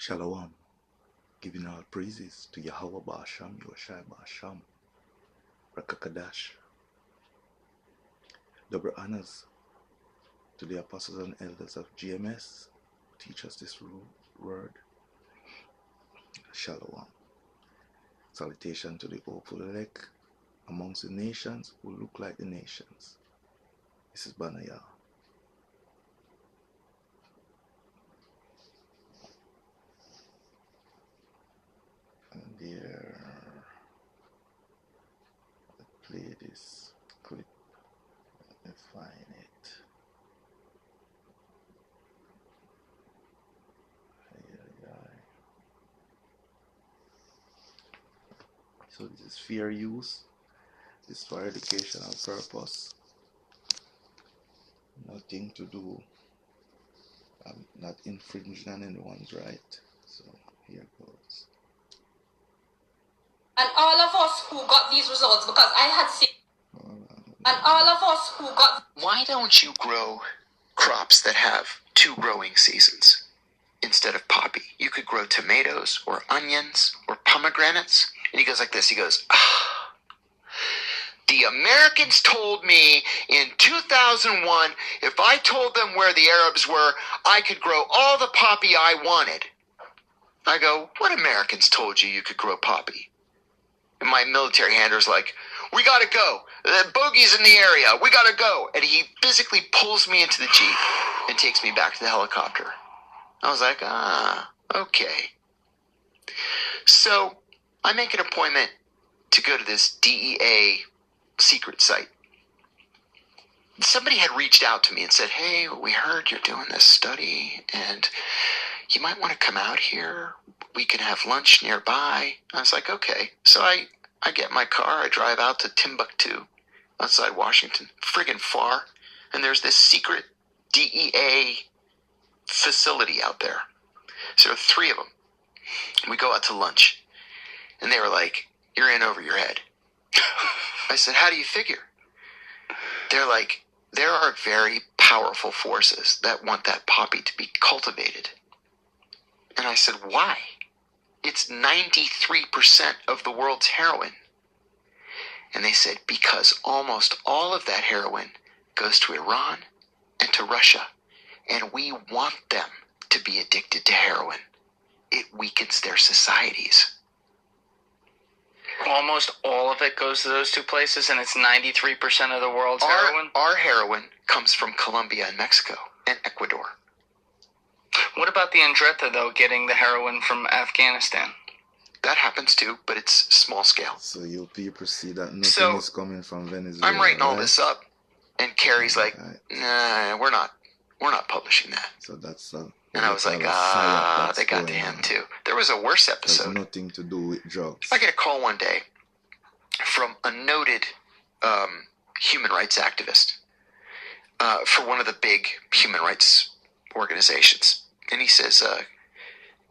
Shalom, giving all praises to Yahweh Ba'asham, Yoshai Ba'asham, Rakakadash. Double honors to the apostles and elders of GMS who teach us this word. Shalom. Salutation to the hopeful elect amongst the nations who look like the nations. This is Banaya. And there, let's play this clip. Let's find it. So this is fair use. This is for educational purpose. Nothing to do. I'm not infringing on anyone's right. So here goes. And all of us who got these results, because I had seen, and all of us who got... Why don't you grow crops that have 2 growing seasons instead of poppy? You could grow tomatoes or onions or pomegranates. And he goes like this, he goes, the Americans told me in 2001, if I told them where the Arabs were, I could grow all the poppy I wanted. I go, what Americans told you you could grow poppy? And my military handler's like, we gotta go. The bogey's in the area. We gotta go. And he physically pulls me into the Jeep and takes me back to the helicopter. I was like, okay. So I make an appointment to go to this DEA secret site. Somebody had reached out to me and said, hey, we heard you're doing this study and you might want to come out here. We can have lunch nearby. I was like, okay. So I get in my car. I drive out to Timbuktu outside Washington. Friggin' far. And there's this secret DEA facility out there. So there are 3 of them. We go out to lunch. And they were like, you're in over your head. I said, how do you figure? They're like, there are very powerful forces that want that poppy to be cultivated. And I said, why? It's 93% of the world's heroin. And they said, because almost all of that heroin goes to Iran and to Russia. And we want them to be addicted to heroin. It weakens their societies. Almost all of it goes to those 2 places, and it's 93% of the world's heroin? Our heroin comes from Colombia and Mexico and Ecuador. What about the Andretta, though, getting the heroin from Afghanistan? That happens too, but it's small scale. So you people see that nothing is coming from Venezuela. I'm writing all this up, and Carrie's like, nah, we're not publishing that. So that's and I was like, they got to him too. There was a worse episode. Has nothing to do with drugs. I get a call one day from a noted human rights activist for one of the big human rights organizations. And he says,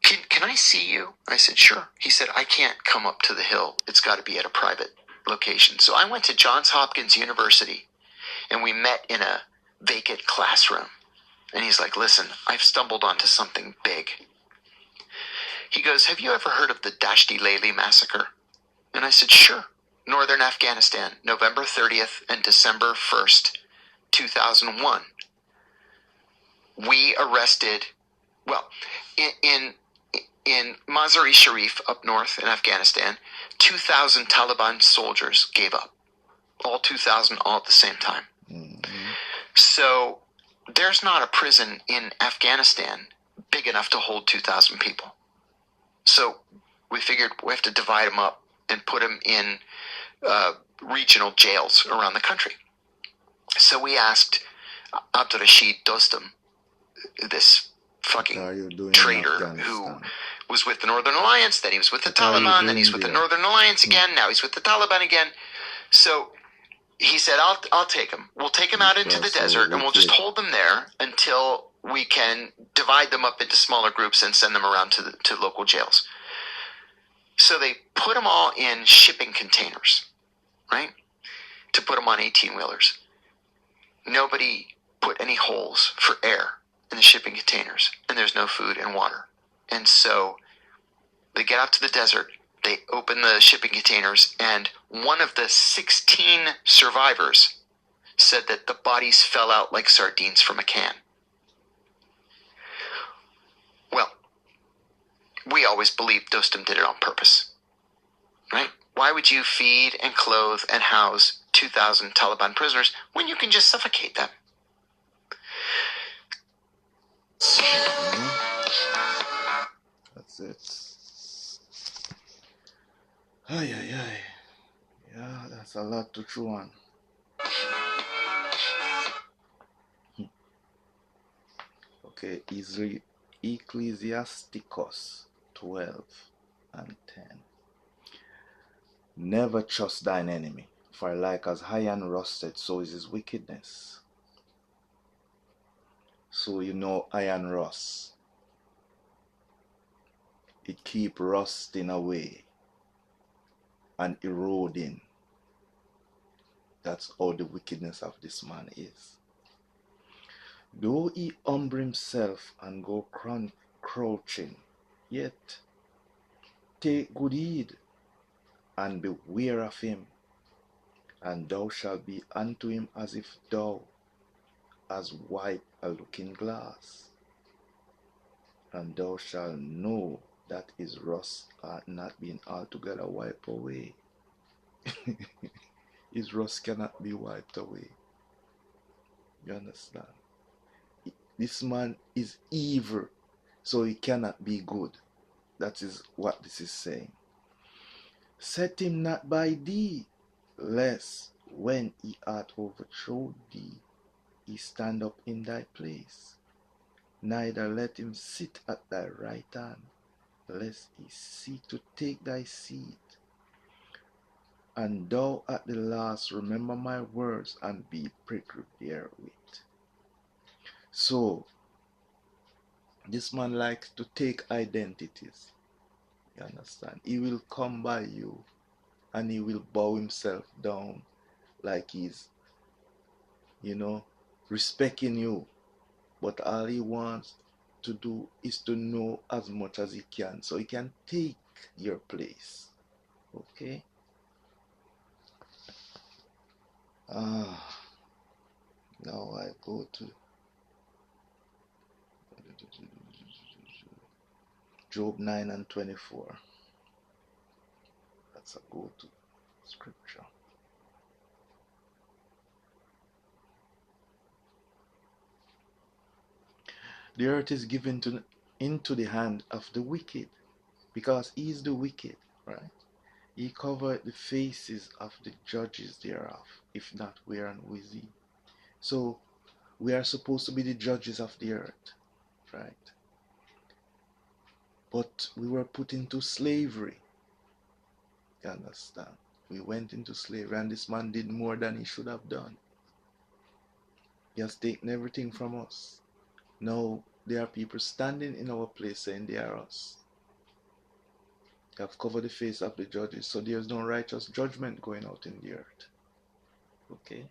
can I see you? I said, sure. He said, I can't come up to the Hill. It's got to be at a private location. So I went to Johns Hopkins University, and we met in a vacant classroom. And he's like, listen, I've stumbled onto something big. He goes, have you ever heard of the Dashti Lele massacre? And I said, sure. Northern Afghanistan, November 30th and December 1st, 2001. We arrested, well, in Mazar-e Sharif up north in Afghanistan, 2,000 Taliban soldiers gave up. All 2,000 all at the same time. Mm-hmm. So there's not a prison in Afghanistan big enough to hold 2,000 people. So we figured we have to divide them up and put them in regional jails around the country. So we asked Abdurrashid Dostum, this fucking traitor who was with the Northern Alliance, then he was with the Taliban, then he's with the Northern Alliance again, now he's with the Taliban again. So he said, I'll take him. We'll take him out into the desert, and we'll just hold them there until we can divide them up into smaller groups and send them around to local jails. So they put them all in shipping containers, right, to put them on 18-wheelers. Nobody put any holes for air in the shipping containers, and there's no food and water. And so they get out to the desert, they open the shipping containers, and one of the 16 survivors said that the bodies fell out like sardines from a can. Well, we always believed Dostum did it on purpose, right? Why would you feed and clothe and house 2,000 Taliban prisoners when you can just suffocate them? That's it. Ay, ay, ay. Yeah, that's a lot to chew on. Okay, Ecclesiasticus 12 and 10. Never trust thine enemy, for like as iron rusted, so is his wickedness. So you know iron rust. It keep rusting away and eroding. That's how the wickedness of this man is. Though he humble himself and go crouching, yet take good heed and beware of him, and thou shalt be unto him as if thou hast wiped a looking glass, and thou shalt know that his rust hath not been altogether wiped away. His rust cannot be wiped away. You understand? This man is evil, so he cannot be good. That is what this is saying. Set him not by thee, lest when he hath overthrown thee, he stand up in thy place. Neither let him sit at thy right hand, lest he seek to take thy seat. And thou at the last remember my words and be pricked therewith. So, this man likes to take identities. You understand? He will come by you and he will bow himself down like he's, respecting you. But all he wants to do is to know as much as he can so he can take your place. Okay? Now I go to Job 9 and 24. That's a go-to scripture. The earth is given into the hand of the wicked, because he is the wicked, right? He covered the faces of the judges thereof, if not where and who is he. So we are supposed to be the judges of the earth, right? But we were put into slavery. You understand? We went into slavery, and this man did more than he should have done. He has taken everything from us. Now there are people standing in our place saying they are us. They have covered the face of the judges, so there is no righteous judgment going out in the earth. Okay?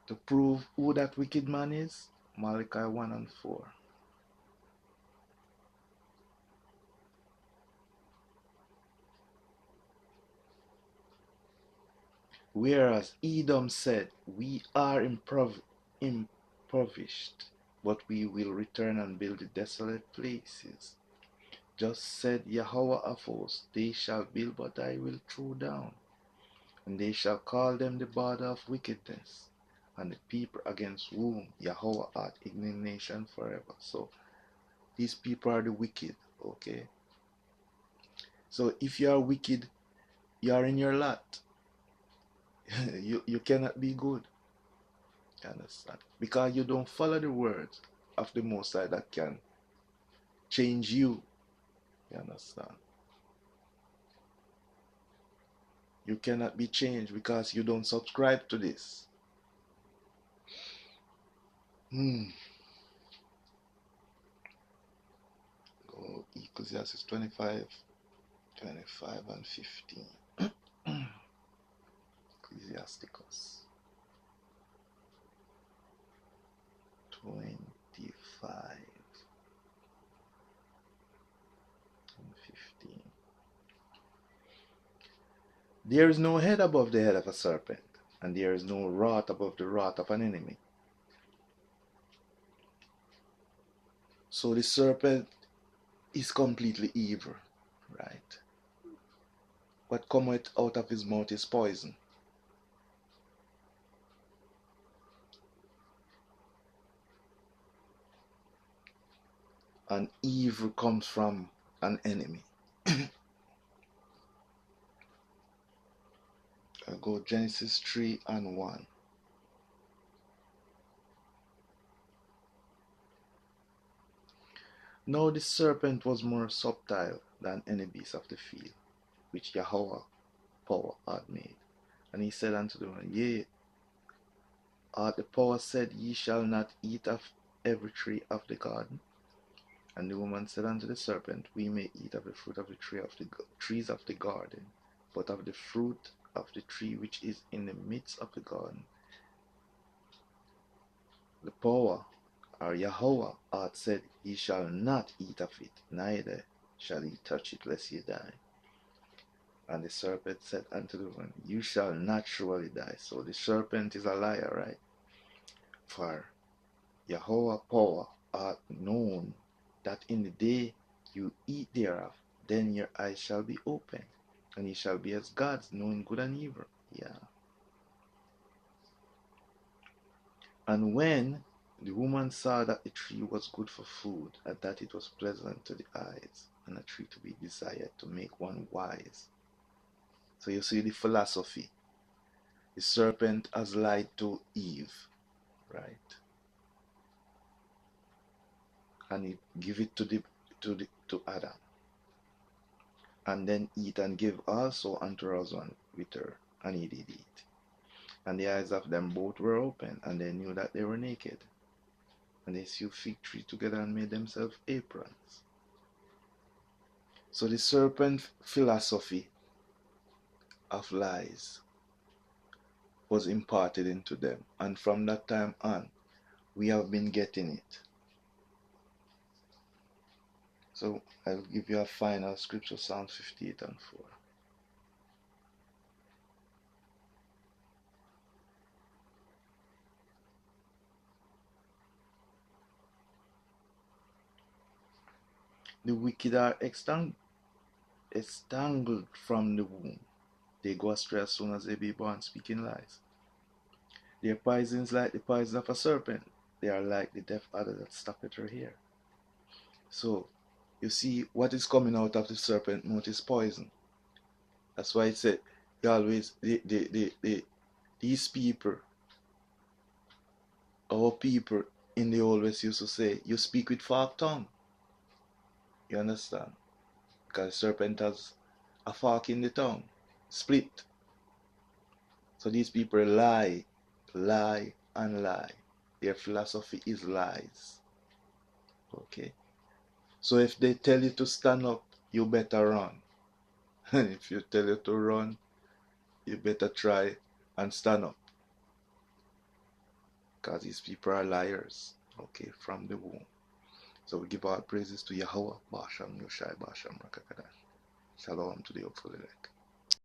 To prove who that wicked man is, Malachi 1 and 4. Whereas Edom said, we are impoverished, but we will return and build the desolate places. Just said Yahweh of hosts, they shall build, but I will throw down. And they shall call them the border of wickedness, and the people against whom Yahweh hath indignation forever. So these people are the wicked, okay? So if you are wicked, you are in your lot. you cannot be good. You understand? Because you don't follow the words of the Most High that can change you. You understand? You cannot be changed because you don't subscribe to this. Go Ecclesiastes 25 and 15. Ecclesiasticus 25 and 15. There is no head above the head of a serpent, and there is no wrath above the wrath of an enemy. So the serpent is completely evil, right? What cometh out of his mouth is poison. And evil comes from an enemy. I'll go Genesis 3 and 1. Now the serpent was more subtle than any beast of the field, which Yahweh power had made. And he said unto the woman, Yea, the power said, Ye shall not eat of every tree of the garden. And the woman said unto the serpent, We may eat of the fruit of the trees of the garden, but of the fruit of the tree which is in the midst of the garden, the power, or Yahweh, hath said, Ye shall not eat of it, neither shall ye touch it, lest ye die. And the serpent said unto the woman, You shall not surely die. So the serpent is a liar, right? For Yahweh power hath known that in the day you eat thereof, then your eyes shall be open, and ye shall be as gods, knowing good and evil. Yeah. And when the woman saw that the tree was good for food, and that it was pleasant to the eyes, and a tree to be desired to make one wise. So you see the philosophy. The serpent has lied to Eve, right? And he give it to Adam. And then eat and give also unto her husband with her, and he did eat. And the eyes of them both were open, and they knew that they were naked. And they sewed fig tree together and made themselves aprons. So the serpent philosophy of lies was imparted into them. And from that time on, we have been getting it. So I'll give you a final scripture, Psalm 58 and 4. The wicked are entangled from the womb. They go astray as soon as they be born, speaking lies. Their poison is like the poison of a serpent. They are like the deaf adder that stoppeth her hair. So, you see, what is coming out of the serpent mouth is poison. That's why it said, these people, our people in the old West used to say, you speak with forked tongue. You understand? Because the serpent has a fork in the tongue, split. So these people lie, and lie. Their philosophy is lies. Okay? So if they tell you to stand up, you better run. And if you tell you to run, you better try and stand up. Because these people are liars. Okay, from the womb. So we give our praises to Yahweh, Basham, Yoshai, Basham, Rakakadash. Shalom to the hopeful elect.